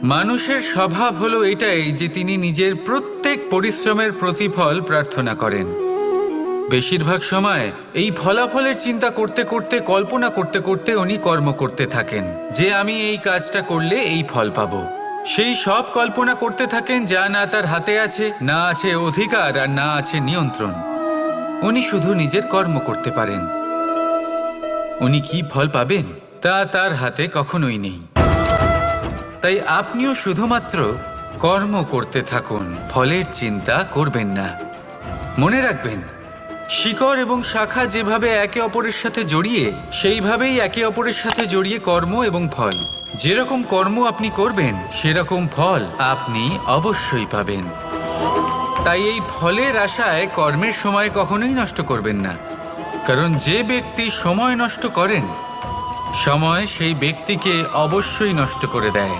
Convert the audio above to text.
মানুষের স্বভাব হলো এটাই যে তিনি নিজের প্রত্যেক পরিশ্রমের প্রতিফল প্রার্থনা করেন। বেশিরভাগ সময় এই ফলাফলের চিন্তা করতে করতে, কল্পনা করতে করতে উনি কর্ম করতে থাকেন যে আমি এই কাজটা করলে এই ফল পাবো। সেই সব কল্পনা করতে থাকেন যা না তার হাতে আছে, না আছে অধিকার, আর না আছে নিয়ন্ত্রণ। উনি শুধু নিজের কর্ম করতে পারেন। উনি কি ফল পাবেন তা তার হাতে কখনোই নেই। তাই আপনিও শুধুমাত্র কর্ম করতে থাকুন, ফলের চিন্তা করবেন না। মনে রাখবেন, শিকড় এবং শাখা যেভাবে একে অপরের সাথে জড়িয়ে, সেইভাবেই একে অপরের সাথে জড়িয়ে কর্ম এবং ফল। যেরকম কর্ম আপনি করবেন সেরকম ফল আপনি অবশ্যই পাবেন। তাই এই ফলের আশায় কর্মের সময় কখনোই নষ্ট করবেন না, কারণ যে ব্যক্তি সময় নষ্ট করেন, সময় সেই ব্যক্তিকে অবশ্যই নষ্ট করে দেয়।